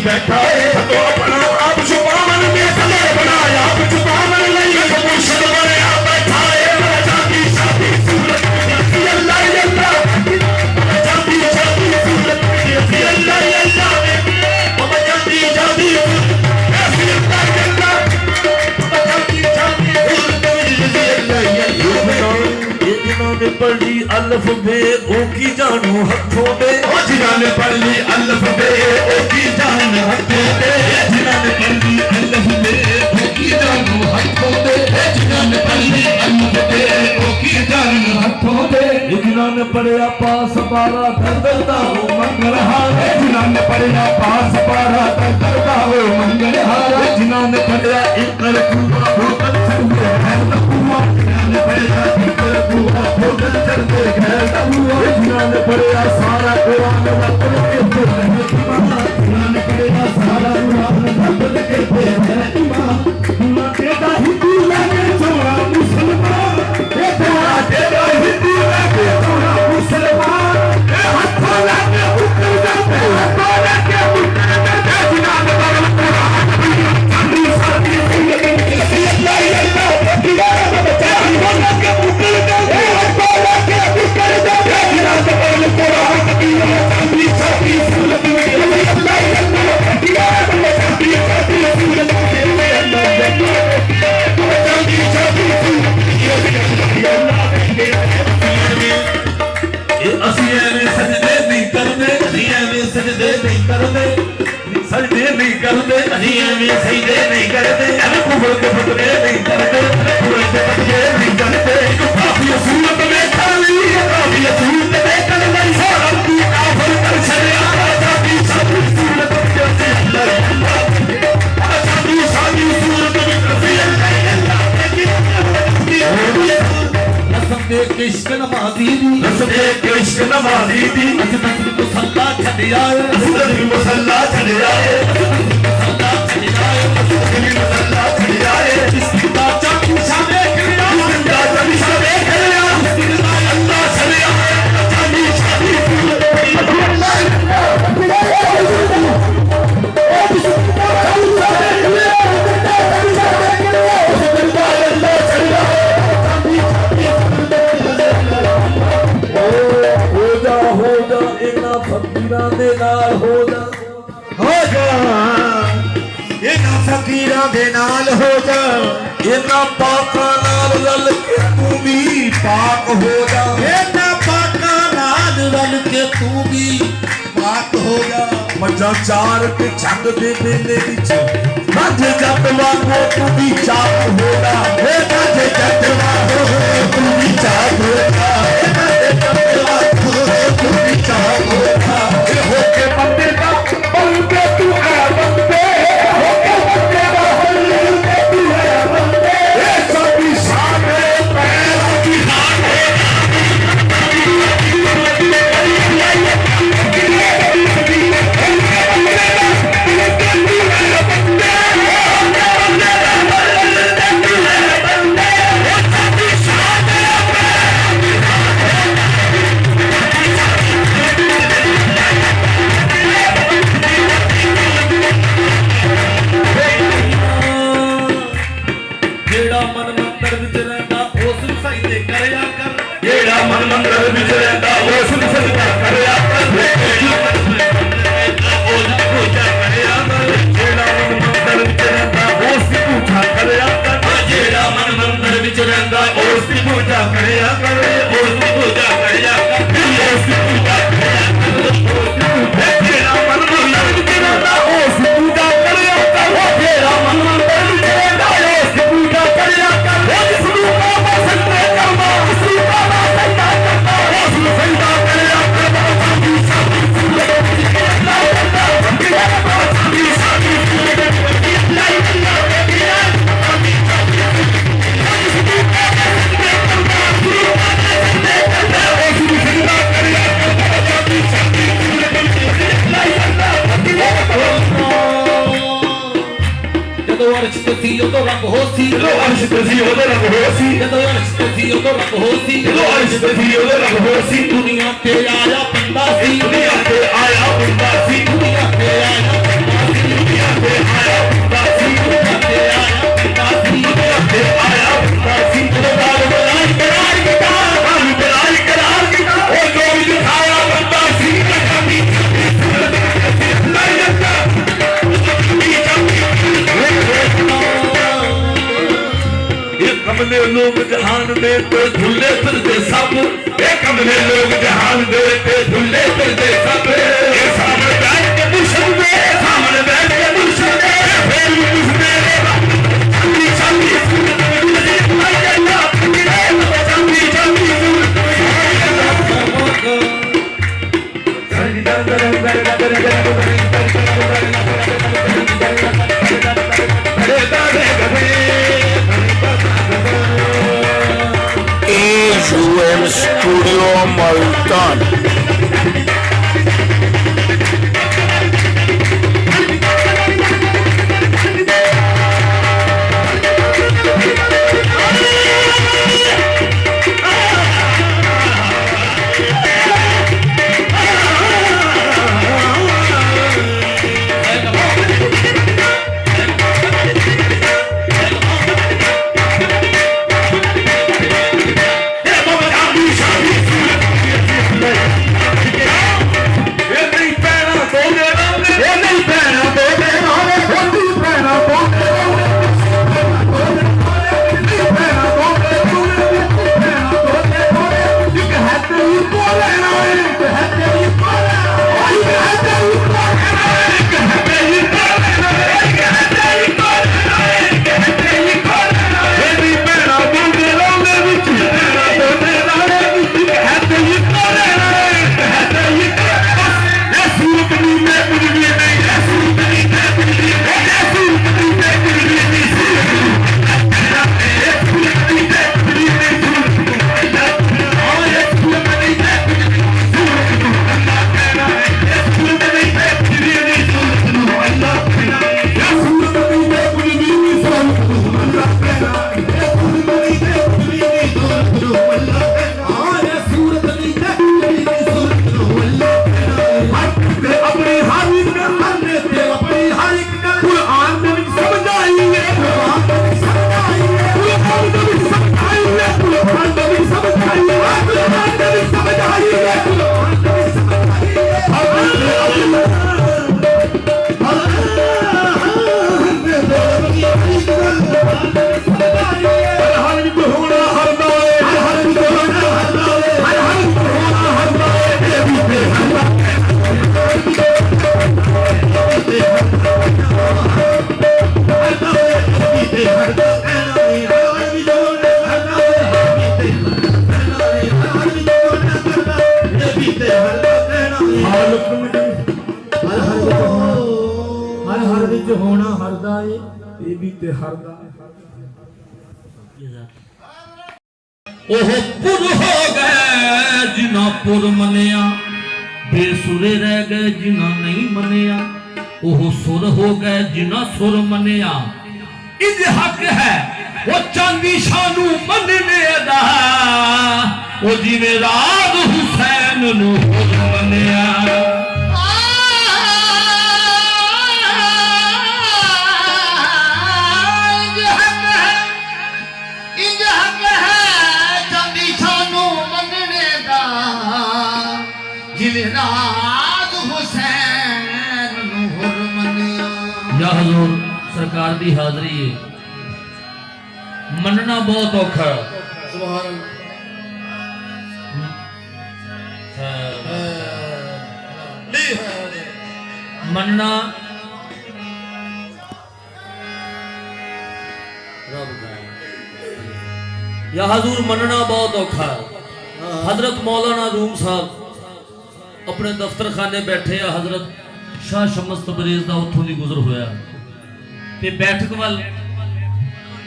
बैठा है तो अपना आप जुबान में कलर बनाया आप जुबान नहीं मुर्शिद बनाया बैठा है जाती शादी सूरत अल्लाह अल्लाह जाती शादी सूरत अल्लाह अल्लाह बाबा जाती शादी ऐसी अल्लाह अल्लाह बाबा जाती शादी अल्लाह ये जिन्होंने पढ़ी अल्फ बे ओ की जानू हथों में ओ जिन्होंने पढ़ी अल्फ बे ओ की जान हथों दे जिन्होंने पढ़ी अल्फ बे ओ की जानू हथों दे जिन्होंने पढ़ी अल्फ बे ओ की जान हथों दे जिन्होंने पढ़ा पास बारा दरदा हो मंगल हार जिन्होंने पढ़ा पास बारा दरदा हो मंगल हार जिन्होंने पढ़ा इकर कुआ हो तत्सुए है तकुआ जिन्होंने पढ़ा इकर कुआ हो तत्सुए है तकुआ जिन्होंने पढ़ा सारा कुरान वतन के है जिन्होंने पढ़ा सारा कुरान वतन के है इमाम तेरा हिंदू लगे छोड़ा मुसलमान ये तेरा हिंदू लगे छोड़ा मुसलमान हाथों लगे उतर जाते हाथों लगे उतर जाते जिन्होंने पढ़ा कुरान चांदी शादी अल्लाह अल्लाह दीवार बचा लगे उतर जाते हाथों लगे उतर जाते जिन्होंने पढ़ा कुरान चांदी शादी अल्लाह अल्लाह दीवार बचा चांदी ਅਸੀਂ ਐਵੇਂ ਸਜਦੇ ਨਹੀਂ ਕਰਦੇ ਅਸੀਂ ਐਵੇਂ ਸਜਦੇ ਨਹੀਂ ਕਰਦੇ ਸਜਦੇ ਨਹੀਂ ਕਰਦੇ ਅਸੀਂ ਐਵੇਂ ਸਜਦੇ ਨਹੀਂ ਕਰਦੇ ਐਵੇਂ ਕੁਬਰ ਦੇ ਫਤਵੇ ਨਹੀਂ ਕਰਦੇ ਕੁਬਰ ਦੇ ਫਤਵੇ ਨਹੀਂ ਕਰਦੇ ਕਾਫੀ ਸੂਰਤ ਵੇਖਣ ਲਈ ਕਾਫੀ ਸੂਰਤ ਵੇਖਣ ਲਈ ਸਾਰਾ ਤੂੰ ਕਾਫਰ ਕਰ ਛੜਿਆ ਰਾਜਾ ਦੀ ਸਾਰੀ ਸੂਰਤ ਤੇ ਅੱਲਾਹ ਸਾਡੀ ਸਾਡੀ ਸੂਰਤ ਵਿੱਚ ਅਸੀਂ ਅੱਲਾਹ के इश्क नमाज़ी दी रस्ते के इश्क नमाज़ी दी अजनत मुसल्ला छड़ आए अजनत मुसल्ला छड़ आए मुसल्ला छड़ आए मुसल्ला छड़ आए इसकी दाचा पूछा देख लिया दाचा पूछा देख लिया अल्लाह छड़ आए चांदी शादी ਫਕੀਰਾਂ ਦੇ ਨਾਲ ਹੋ ਜਾ ਇਹਨਾਂ ਫਕੀਰਾਂ ਦੇ ਨਾਲ ਹੋ ਜਾ ਇਹਨਾਂ ਪਾਕਾਂ ਨਾਲ ਰਲ ਕੇ ਤੂੰ ਵੀ ਪਾਕ ਹੋ ਜਾ ਇਹਨਾਂ ਪਾਕਾਂ ਨਾਲ ਰਲ ਕੇ ਤੂੰ ਵੀ ਪਾਕ ਹੋ ਜਾ ਮੱਝਾਂ ਚਾਰ ਕੇ ਛੰਡ ਦੇ ਮੇਲੇ ਵਿੱਚ ਨੱਜ ਜੱਟ ਵਾਂਗੂ ਤੂੰ ਵੀ ਚਾਕ ਹੋ ਜਾ ਨੱਜ ਜੱਟ ਵਾਂਗੂ ਤੂੰ ਵੀ ਚਾਕ ਹੋ ਜਾ ਨੱਜ ਜੱਟ ਵਾਂਗੂ ਤੂੰ ਵੀ ਚਾਕ ਹੋ ਜਾ ਹੋ ਕੇ ਬੰਦੇ ਦਾ ਬੰਦੇ ਤੂੰ ਹੈ ਬੰਦੇ ਹੋ ਕੇ ਬੰਦੇ ਦਾ ਬੰਦੇ ਤੂੰ ਹੈ ਬੰਦੇ ਇਹ ਸਾਡੀ ਸ਼ਾਨ ਹੈ ਪੈਰਾਂ ਦੀ ਸ਼ਾਨ ਹੈ ਜਿਹੜਾ ਮਨ ਮੰਦਰ ਵਿੱਚ ਰਹਿੰਦਾ ਉਸ ਨੂੰ ਸਜਦੇ ਕਰਿਆ ਕਰ ਜਿਹੜਾ ਮਨ ਮੰਦਰ ਵਿੱਚ ਰਹਿੰਦਾ ਉਸ ਨੂੰ ਸਜਦਾ ਕਰਿਆ ਕਰ ਜਿਹੜਾ ਮਨ ਮੰਦਰ ਵਿੱਚ ਰਹਿੰਦਾ ਉਸ ਦੀ ਪੂਜਾ ਕਰਿਆ ਕਰ ਜਿਹੜਾ ਮਨ ਮੰਦਰ ਵਿੱਚ ਰਹਿੰਦਾ ਉਸ ਦੀ ਪੂਜਾ ਕਰਿਆ ਕਰ ਉਸ ਦੀ ਪੂਜਾ ਕਰਿਆ ਕਰ ਉਸ ਦੀ ਪੂਜਾ ਕਰਿਆ ਕਰ ਜਿਹੜਾ ਮਨ ਮੰਦਰ ਵਿੱਚ ਰਹਿੰਦਾ ਉਸ ਦੀ ਪੂਜਾ ਕਰਿਆ ਕਰ ਜਿਹੜਾ ਮਨ ਮੰਦਰ ਵਿੱਚ ਰਹਿੰਦਾ ਉਸ ਦੀ ਪੂਜਾ ਕਰਿਆ ਕਰ ਜਿਸ ਨੂੰ ਬਾਬਾ ਸੰਤੇ ਕਰਦਾ ਉਸ ਨੂੰ ਬਾਬਾ ਸੰਤਾ ਕਰਦਾ ਉਸ ਨੂੰ ਸੰਤਾ ਕਰਿਆ ਕਰ ਸਾਡੀ ਸਾਡੀ ਜਦੋਂ ਅਰਸ਼ ਤੇ ਸੀ ਉਦੋਂ ਰੱਬ ਹੋਸੀ ਜਦੋਂ ਅਰਸ਼ ਤੇ ਸੀ ਉਹਦੇ ਰੱਬ ਹੋਸੀ ਜਦੋਂ ਅਰਸ਼ ਤੇ ਸੀ ਉਦੋਂ ਰੱਬ ਹੋਸੀ ਜਦੋਂ ਅਰਸ਼ ਤੇ ਸੀ ਉਹਦੇ ਰੱਬ ਹੋਸੀ ਦੁਨੀਆ ਤੇ ਆਇਆ ਬੰਦਾ ਸੀ ਦੁਨੀਆ ਤੇ ਆਇਆ ਬੰਦਾ ਸੀ ਦੁਨੀਆ ਤੇ ਆਇਆ ਬੰਦਾ ਸੀ ਦੁਨੀਆ ਤੇ ਆਇਆ ਬੰਦਾ ਸੀ ਦੁਨੀਆ ਤੇ ਆਇਆ ਬੰਦਾ ਸੀ ਦੁਨੀਆ ਤੇ ਆਇਆ ਬੰਦਾ ਸੀ ਜਦੋਂ ਦਾਲ ਬਲਾਈ ਕਰਾਰ ਕੀਤਾ ਦਾਲ ਬਲਾਈ ਕਰਾਰ ਕੀਤਾ ਉਹ ਜੋ ਵੀ ਦਿਖਾਇਆ ਬੰਦਾ ਸੀ ਕਦੀ ਨਹੀਂ ਜਾਂਦਾ ਇਹ ਕਮਲੇ ਲੋਕ ਜਹਾਨ ਦੇ ਤੇ ਝੁੱਲੇ ਫਿਰਦੇ ਸਭ ਇਹ ਕਮਲੇ ਲੋਕ ਜਹਾਨ ਦੇ ਤੇ ਝੁੱਲੇ ਫਿਰਦੇ ਸਭ ਇਹ ਸਾਹਮਣੇ ਬੈਠ ਕੇ ਮੁਸ਼ਕਦੇ ਸਾਹਮਣੇ ਬੈਠ ਕੇ ਮੁਸ਼ਕਦੇ ਫੇਰ ਵੀ ਮੁਸ਼ਕਦੇ ਚਾਂਦੀ ਚਾਂਦੀ ਸੂਰਤ ਵਿੱਚ ਆਈ ਜਾਂਦਾ ਚਾਂਦੀ ਚਾਂਦੀ ਸੂਰਤ AUM Studio Multan. Yeah. ਹਰ ਦਾ ਕਹਿਣਾ ਹਾਲਤ ਮੇਰੀ ਹਰ ਹਰ ਵਿੱਚ ਹੋਣਾ ਹਰ ਹਰ ਵਿੱਚ ਹੋਣਾ ਹਰਦਾ ਏ ਇਹ ਵੀ ਤੇ ਹਰਦਾ ਉਹ ਪੁਰ ਹੋ ਗਏ ਜਿਨ੍ਹਾਂ ਪੁਰ ਮੰਨਿਆ ਬੇਸੁਰੇ ਰਹਿ ਗਏ ਜਿਨ੍ਹਾਂ ਨਹੀਂ ਮੰਨਿਆ ਉਹ ਸੁਰ ਹੋ ਗਏ ਜਿਨ੍ਹਾਂ ਸੁਰ ਮੰਨਿਆ ਇੰਜ ਹੱਕ ਹੈ ਉਹ ਚਾਂਦੀ ਸ਼ਾਹ ਨੂੰ ਮੰਨਣੇ ਦਾ ਉਹ ਜਿਵੇਂ ਰਾਜ ਹੁਸੈਨ ਨੂੰ ਖੁਦ ਮੰਨਿਆ या हजूर सरकार दी हाजरी है मनना बहुत औखा ਸੁਭਾਨ मनना या हजूर मनना बहुत औखा हजरत मौलाना रूम साहब अपने दफ्तर खाने बैठे आ हजरत शाह शमस तबरेज का उतों की गुजर होया ते बैठक वाल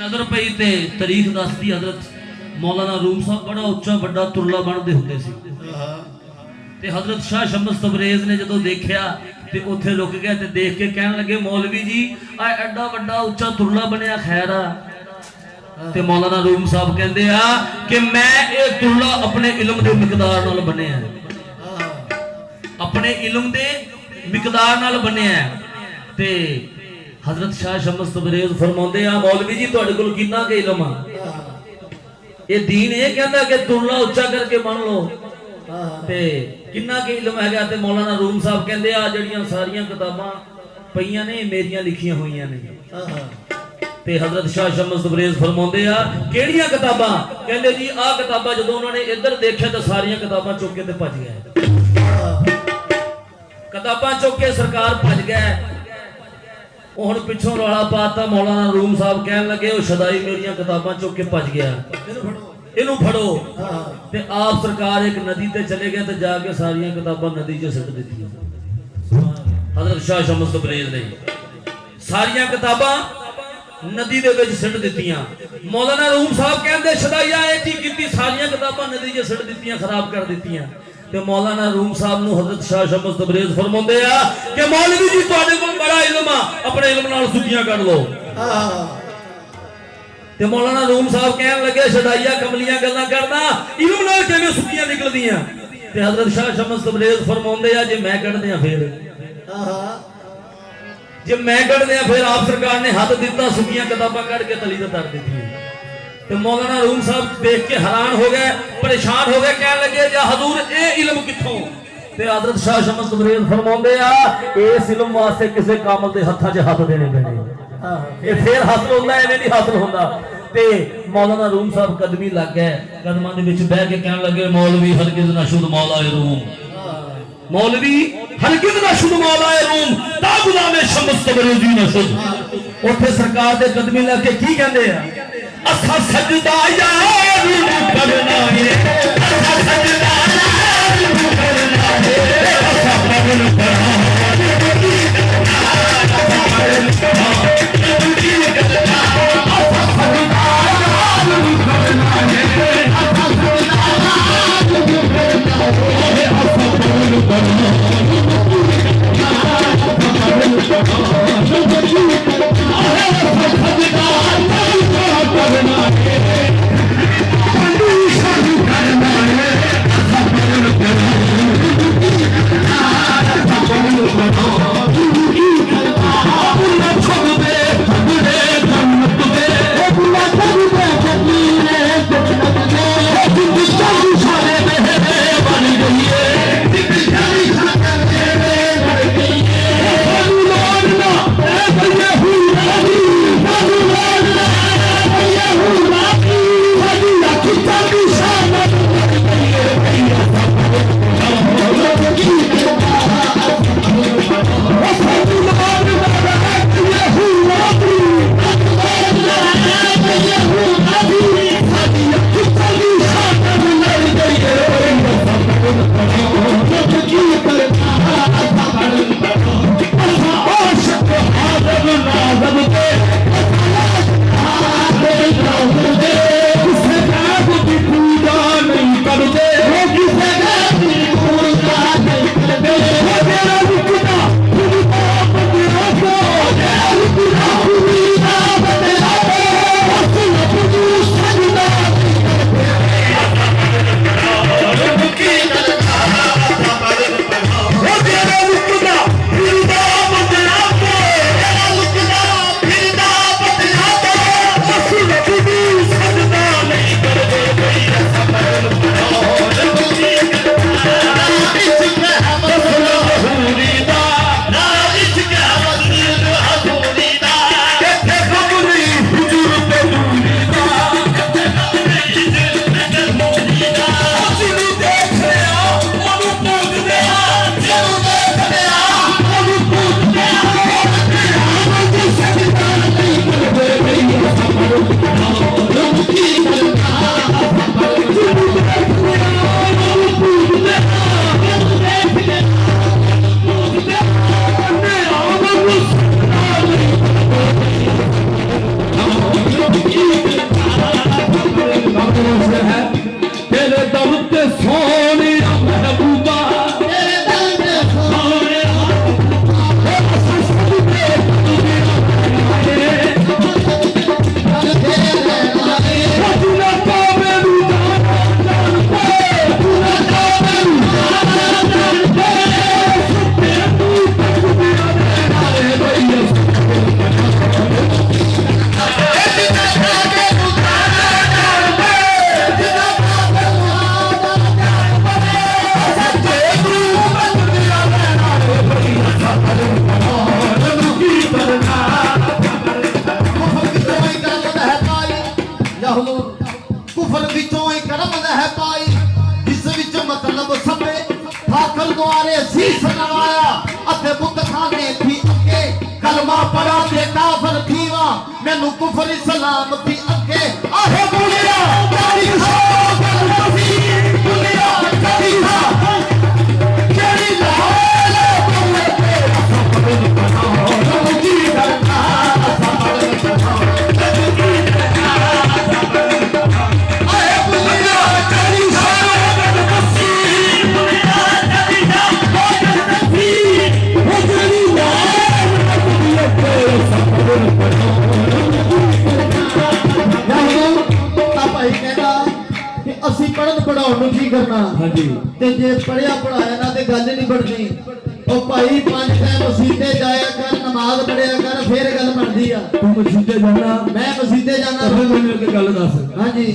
नजर पई ते तारीख दसदी हजरत मौलाना रूम साहब बड़ा उच्चा बड़ा तुरला बनते होंगे सी ते हजरत शाह शमस तबरेज ने जदों देखा ते उत्थे रुक गया ते देख के कहन लगे मौलवी जी आ एडा वड्डा उच्चा तुरला बनया खैर आ ते मौलाना रूम साहब कहंदे आ कि मैं ये तुरला अपने इल्म दे मिकदार नाल बनिया अपने इल्म दे मिकदार नाल बनिया ते हजरत शाह शमस तबरेज फरमाते हैं मौलवी जी तुहाडे कोल कितना के इल्म आ ये दीन ये कहता कि तुरला उच्चा करके बन लो ते कितना के इल्म है ते मौलाना रूम साहब कहते आ जड़ियां सारियां किताबां पईयां ने मेरियां लिखियां हुई ने ते हजरत शाह शमस तबरेज फरमाते आ केड़ियां किताबां कहंदे जी आ किताबां जदों उन्होंने इधर देखा तो सारियां किताबां चुक के ते भज गए किताबां चुक के सरकार भज गए हुण पिछों रौला पाता मौलाना रूम साहब कहन लगे वो शदाई मेरियां किताबां चुक के भज गया इनू फड़ो ते आप सरकार एक नदी ते चले गए ते जाके सारियां किताबां नदी च सिट दित्तियां हजरत शाह शमस तबरेज ने सारियां किताबां नदी दे विच सिट दित्तियां मौलाना रूम साहब कहंदे शदाईया ए की कीती सारियां किताबां नदी च सिट दित्तियां खराब कर दित्तियां ते मौलाना रूम साहब नु हजरत शाह शमस तबरेज फरमांदे आ कि मौलवी जी तुहाडे कोल बड़ा इल्म आ अपने इल्म नाल सुखियां कर लो ते मौलाना रूम साहब कहन लगे शदाईया कमलियां गल्लां करदा इल्म नाल किवें सुखियां निकलदियां ते हजरत शाह शमस तबरेज फरमांदे आ जे मैं कढदे आ फिर जे मैं कढदे आ फिर आप सरकार ने हद दिता सुखियां किताबां कढ के तली ते तड़ दित्तियां ते मौलाना रूम साहब देख के हैरान हो गए परेशान हो गए कहन लगे जा हजूर ए इल्म कित्थों ते हजरत शाह शमस तबरेज फरमांदे आ इस इल्म वास्ते किसे कामल दे हत्थां 'च हाथ देने पैणे ये फिर हासिल होंदा एवें नहीं हासिल होंदा ते मौलाना रूम साहब कदमी लग गए कदमां दे विच बैठ के कहन लगे मौलवी हरगिज़ ना शुद्ध मौला रूम मौलवी हरगिज़ ना शुद्ध मौला रूम ता गुलाम शमस तबरेज़ी ना शुद्ध उठे सरकार दे कदमी लग के की कहंदे आ असा सजदा यार करना है असा सजदा यार करना है असा पवन करा प्यारे शीश नवाया अथे बुत खाने थी अगे कलमा पड़ा ते काफर थीवा मैनू कुफर इस्लाम थी अगे आहे बुलिया तेरी बुलिया तेरी तेरी लाल जी करना ਅਸੀਂ ਪੜਨ ਪੜਾਉਣ ਨੂੰ ਕੀ ਕਰਨਾ ਹਾਂਜੀ ਤੇ ਜੇ ਪੜਿਆ ਪੜਾਇਆ ਨਾ ਤੇ ਗੱਲ ਨਹੀਂ ਬਣਦੀ ਉਹ ਭਾਈ 5 ਟਾਈਮ ਮਸੀਤੇ ਜਾਇਆ ਕਰ ਨਮਾਜ਼ ਪੜਿਆ ਕਰ ਫੇਰ ਗੱਲ ਬਣਦੀ ਆ ਤੂੰ ਮਸੀਤੇ ਜਾਣਾ ਮੈਂ ਮਸੀਤੇ ਜਾਣਾ ਫਿਰ ਮੈਨੂੰ ਇੱਕ ਗੱਲ ਦੱਸ ਹਾਂਜੀ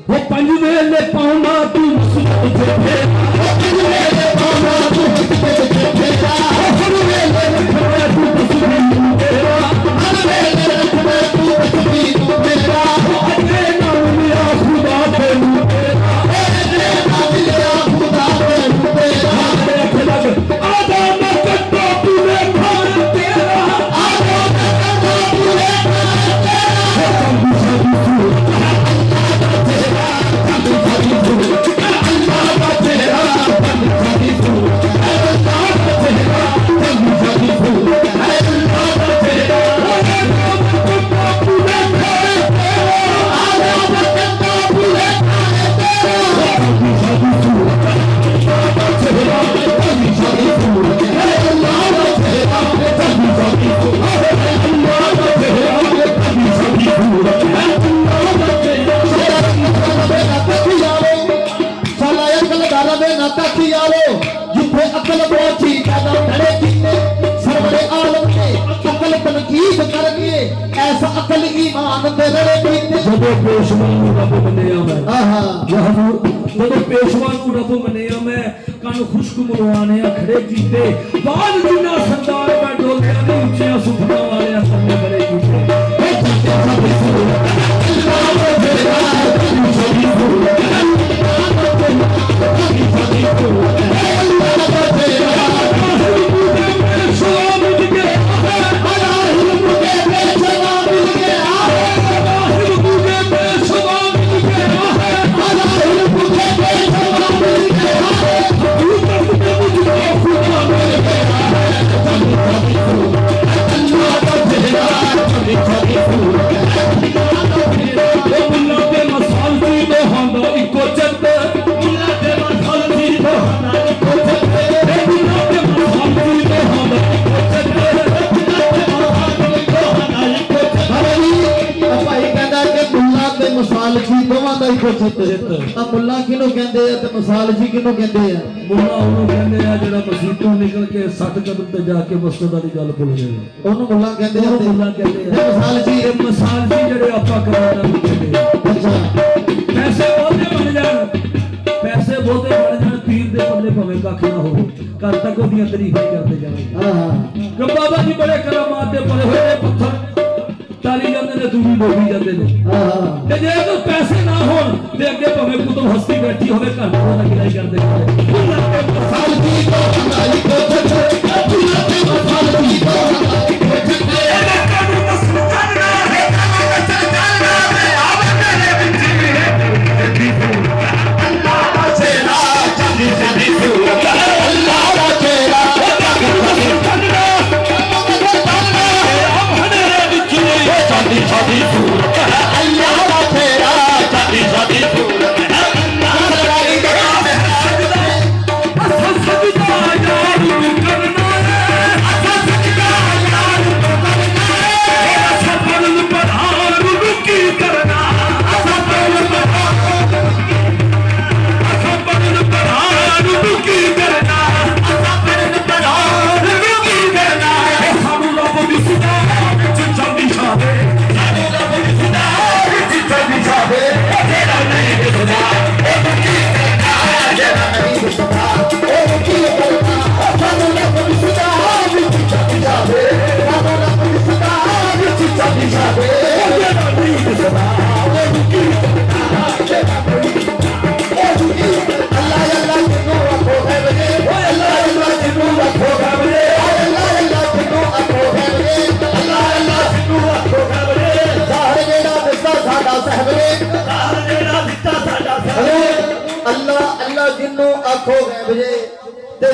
ਉਹ 5 ਵੇਲੇ ਪਾਉਣਾ ਤੂੰ ਮਸੀਤੇ ਫੇਰ ਉਹ 5 ਵੇਲੇ ਪਾਉਣਾ ਤੂੰ ਮਸੀਤੇ ਫੇਰ ਹਰ ਵੇਲੇ ਰੱਖਣਾ ਤੂੰ ਤਸਬੀਹ ਤੇਰਾ ਹਰ ਵੇਲੇ ਰੱਖਣਾ ਤੂੰ ਤਸਬੀਹ ਤੇਰਾ ਅੱਗੇ ਨਾਲ ਮਿਆ ਖੁਦਾ ਤੈਨੂੰ जिथे अकल पहुंची पैदा खड़े कितने सरवरे आलम ने अकल तनकीद कर गए ऐसा अकल ईमान दे रड़े कितने ਜਦੋਂ ਪੇਸ਼ਵਾ ਨੂੰ ਰੱਬ ਮੰਨਿਆ ਮੈਂ आहा ਜਦੋਂ ਪੇਸ਼ਵਾ ਨੂੰ ਰੱਬ ਮੰਨਿਆ ਮੈਂ ਕੰਨ ਖੁਸ਼ਕ ਮਰਵਾਣਿਆ ਖੜੇ ਕੀਤੇ ਬਾਦ ਜਿੰਨਾ ਸਰਦਾਰ ਦਾ ਡੋਲਿਆ ਨੇ ਉੱਚੀਆਂ ਸੁਖਾਂ ਵਾਲਿਆਂ ਸਾਹਮਣੇ ਬੜੇ ਕੀਤੇ मुल्ला किनू कहते हैं ते मसाल जी किनू कहते हैं ਮੁੱਲਾ ਉਹਨੂੰ ਕਹਿੰਦੇ ਆ ਜਿਹੜਾ ਮਸੀਤੋਂ ਨਿਕਲ ਕੇ 7 ਕਦਮ ਤੇ ਜਾ ਕੇ ਮਸਜਿਦ ਵਾਲੀ ਗੱਲ ਭੁੱਲ ਜਾਵੇ ਉਹਨੂੰ ਮੁੱਲਾ ਕਹਿੰਦੇ ਆ ਉਹਨੂੰ ਮੁੱਲਾ ਕਹਿੰਦੇ ਆ ਮਸਾਲ ਜੀ ਇਹ ਮਸਾਲ ਜੀ ਜਿਹੜੇ ਆਪਾਂ ਕਰਾਉਣਾ ਨੂੰ ਕਹਿੰਦੇ ਆ ਅੱਛਾ ਪੈਸੇ ਬਹੁਤੇ ਬਣ ਜਾਣ ਪੈਸੇ ਬਹੁਤੇ ਬਣ ਜਾਣ ਪੀਰ ਦੇ ਪੱਲੇ ਭਾਵੇਂ ਕੱਖ ਨਾ ਹੋਵੇ ਘਰ ਤੱਕ ਉਹਦੀਆਂ ਤਾਰੀਫਾਂ ਕਰਦੇ ਜਾਣਗੇ ਹਾਂ ਕਿ ਬਾਬਾ ਜੀ ਬੜੇ ਕਰਾਮਾਤ ਦੇ ਭਰੇ ਹੋਏ ਪੱਥਰ ਤਾਲੀ ਜਾਂਦੇ ਨੇ ਦੂਰੀ ਡੋਬੀ ਜਾਂਦੇ ਨੇ ਹਾਂ ਤੇ ਜੇ ਕੋਈ ਪੈਸੇ ਨਾ ਹੋਣ ਤੇ ਅੱਗੇ ਭਾਵੇਂ ਕੁਤਬ ਹਸਤੀ ਬੈਠੀ ਹੋਵੇ ਘਰ ਤੋਂ ਨਾ ਗਿਲਾਈ ਕਰਦੇ ਮਸਾਲ ਜੀ ਤੋਂ ਬਣਾਈ ਕੋ ਛੱਡੇ ਮਸਾਲ ਜੀ ਤੋਂ ਬਣਾਈ ਕੋ ਛੱਡੇ ਲੋਕਾਂ ਨੂੰ ਮਸਲ ਕਰਨਾ ਹੈ ਚੱਲਣਾ ਹੈ ਆਵੇ ਮੇਰੇ ਵਿੱਚ ਵੀ ਅੱਲਾਹ ਦਾ ਚੇਲਾ ਚੱਲੀ ਚੱਲੀ ਸੂਰਤ ਅੱਲਾਹ ਦਾ ਚੇਲਾ ਸਾਡੀ ਸਾਡੀ ਸੂਰਤ ਹੈ ਅੱਲਾਹ ਦਾ ਤੇਰਾ ਸਾਡੀ ਸਾਡੀ ਸੂਰਤ ਹੈ ਅੱਲਾਹ ਦਾ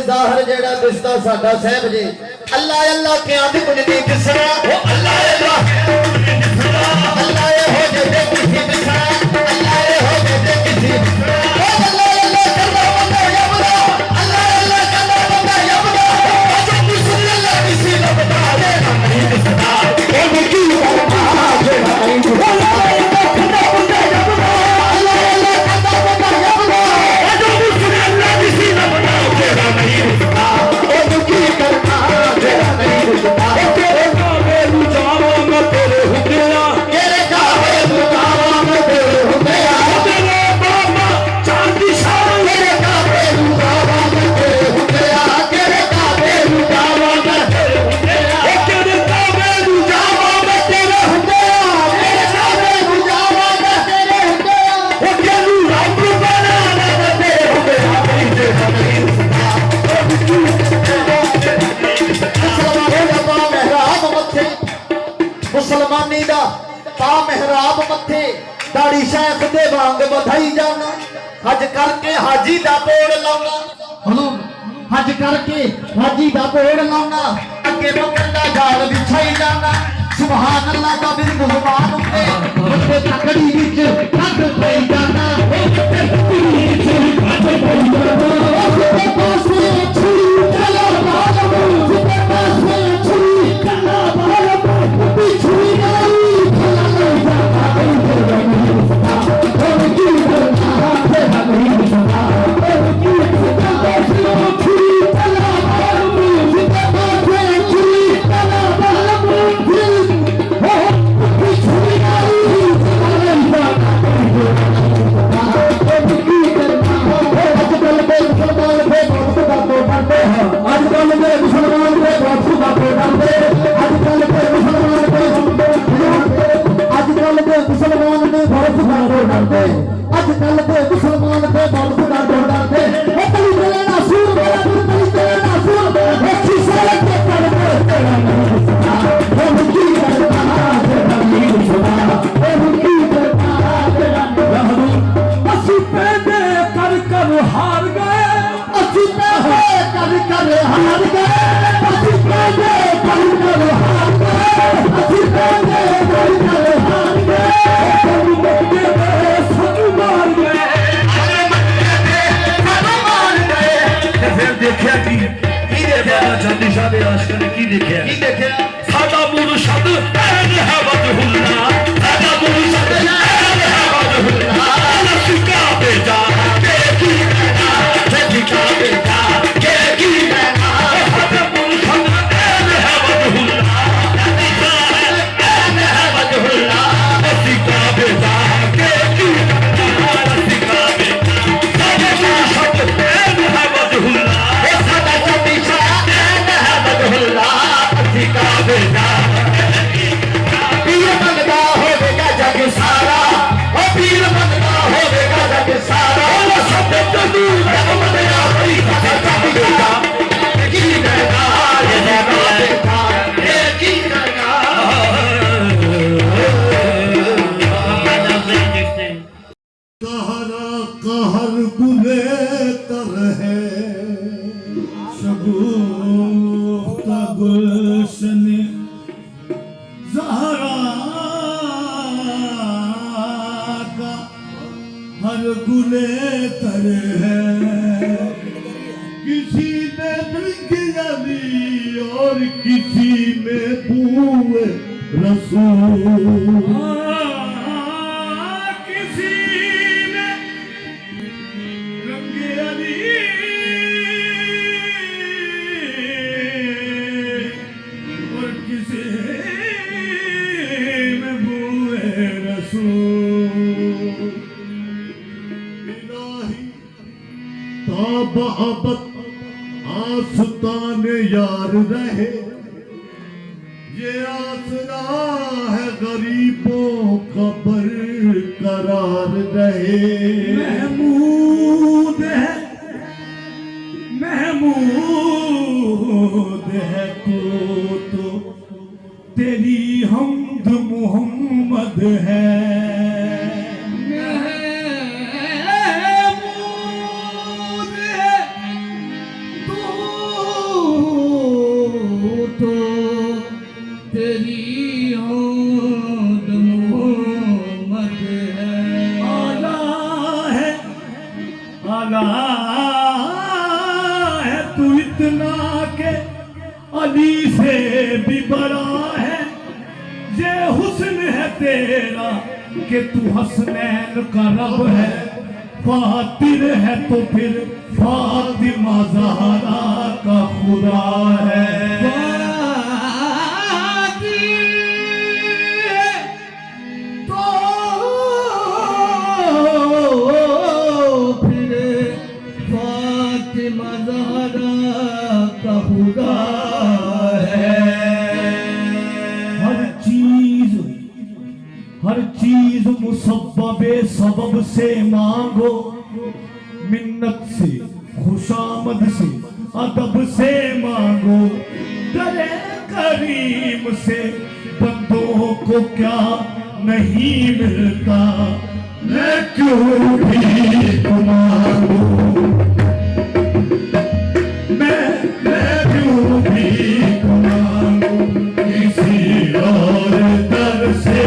ਜ਼ਾਹਰ ਜਿਹੜਾ ਦਿਸਦਾ ਸਾਡਾ ਸਾਹਿਬ ਜੀ ਅੱਲਾ ਅੱਲਾ ਕਿਆਂ ਦੀ ਕੁਝ ਨਹੀਂ ਦਿਸਣਾ ਉਹ ਅੱਲਾ ਅੱਲਾ ਅੱਲਾ ਇਹੋ ਜਿਹੇ ਕਿਸੇ ਦਿਸਣਾ ਅੱਲਾ ਇਹੋ ਜਿਹੇ ਕਿਸੇ ਉਹ ਅੱਲਾ ਅੱਲਾ ਕਰਦਾ ਬੰਦਾ ਯਬਦਾ ਅੱਲਾ ਅੱਲਾ ਕਰਦਾ ਬੰਦਾ ਯਬਦਾ ਅਜੇ ਕਿਸੇ ਅੱਲਾ ਕਿਸੇ ਨੂੰ ਬਤਾ ਦੇ ਨਹੀਂ ਦਿਸਦਾ ਉਹ ਕੀ ਕਰਦਾ ਜਿਹੜਾ ਨਹੀਂ ਦਿਸਦਾ ਅੱਲਾ ਅੱਲਾ ਕਰਦਾ ਬੰਦਾ ਯਬਦਾ ਅੱਲਾ ਅੱਲਾ ਕਰਦਾ ਬੰਦਾ ਯਬਦਾ ਅਜੇ ਕਿਸੇ ਅੱਲਾ ਕਿਸੇ ਨੂੰ ਬਤਾ ਜਿਹੜਾ ਨਹੀਂ ਦਿਸਦਾ ਉਹ ਕੀ ਕਰਦਾ ਜਿਹੜਾ ਨਹੀਂ ਦਿਸਦਾ ਤੇਰੇ ਕਾਵੇ ਨੂੰ ਜਾਵਾਂ ਮੈਂ ਤੇਰੇ ਹੁੰਦਿਆ ਤੇਰੇ ਕਾਵੇ ਨੂੰ ਜਾਵਾਂ ਮੈਂ ਤੇਰੇ ਹੁੰਦਿਆ ਤੇਰੇ ਬਾਬਾ ਚਾਂਦੀ ਸ਼ਾਨ ਤੇਰੇ ਕਾਵੇ ਨੂੰ ਜਾਵਾਂ ਮੈਂ ਤੇਰੇ ਹੁੰਦਿਆ ਤੇਰੇ ਕਾਵੇ ਨੂੰ ਜਾਵਾਂ ਮੈਂ ਤੇਰੇ ਹੁੰਦਿਆ ਤੇਰੇ ਕਾਵੇ ਨੂੰ ਜਾਵਾਂ ਮੈਂ ਤੇਰੇ ਹੁੰਦਿਆ ਤੇਰੇ ਕਾਵੇ ਨੂੰ ਜਾਵਾਂ ਮੈਂ ਤੇਰੇ ਹੁੰਦਿਆ ਉਹ ਕਿਨੂੰ ਰੱਬ ਬਣਾ ਮੈਂ ਤੇਰੇ ਹੁੰਦਿਆ ਨਹੀਂ ਤੇਰਾ ਨਹੀਂ मुसलमानी दा पा मेहराब मथे दाड़ी शेख दे वांग बधाई जाना हज करके हाजी दा बोर्ड लाउना हज करके हाजी दा बोर्ड लाउना अगे बकर दा जाल बिछाई जाना सुभान अल्लाह दा बिरद जुबान उते उते तकड़ी विच ठग पई जाना तकड़ी विच ठग पई जाना उते पासे छुरी चला बालम उते पासे छुरी चला बालम छुरी गई चला नहीं जाता नहीं तेरा नहीं दिसता और की करना तेरा नहीं दिसता और की करना छुरी चला बालम उते पासे छुरी चला बालम हो छुरी गई चला नहीं जाता नहीं तेरा नहीं दिसता और की करना आजकल के मुसलमान पे बहुत बातें करते हैं आजकल के मुसलमान पे बहुत बातें करते हैं आजकल के मुसलमान आजकल के मुसलमान ने बहुत बातें करते आजकल के मुसलमान पे बहुत बातें करते कली तेरे नासूर मेरा दिल कली तेरे नासूर अच्छी सड़क पे करते तेरा नहीं दिसता हम की करना तेरा नहीं दिसता हम की करना तेरा नहीं असी पैदे कर कर हार गए असी पैदे कर कर हार गए असी पैदे कर कर हार गए असी पैदे कर कर हार गए हम मक्के में सब मार गए फिर देखिया की देखिया चांदी शाह दे आशिक ने की देखिया साडा मुर्शद ऐन है वजहुल्ला साडा मुर्शद ऐन है वजहुल्ला लसिका बेजा के की कहना लसिका बेजा के की कहना साडा मुर्शद ऐन है वजहुल्ला लसिका ऐन है वजहुल्ला लसिका बेजा के की कहना लसिका बेजा साडा मुर्शद ऐन है वजहुल्ला साडा चांदी शाह ऐन है वजहुल्ला लसिका बेजा पीर बनदा होवेगा जग सारा ओ पीर बनदा होवेगा जग सारा ओ सब तू जग बनया बड़ी सच्चा बेटा की कहना ये बेटा ये की कहना कहरा कहर गुले तर है शगुफ्ता गुलशन ज़हरा का हर गुले तर है किसी में बिरगियानी और किसी में बूए रसूल किसी में रंगे अली और किसी में बूए रसूल इलाही ताबअबत आस्ताने यार रहे ये आसरा है गरीबों का बरकरार रहे महमूद है तो तेरी हमद मोहम्मद है महमूद है तो तो तेरी होद मोहम्मद है। आला है तू इतना के अली से भी बड़ा है। ये हुस्न है तेरा कि तू हसनैन का रब है। फातिर है तो फिर फातिमा ज़हरा का खुदा है। तो फिर फातिमा ज़हरा का खुदा है। हर चीज मुसब्बबे सबब से मांगो, मिन्नत से खुशामद से अदब से मांगो। दरे करीम से बंदों को क्या नहीं मिलता, मैं क्यों भी मांगू। मैं क्यों भी मांगू किसी और दर से।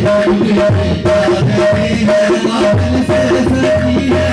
है, काबिल से सजी है।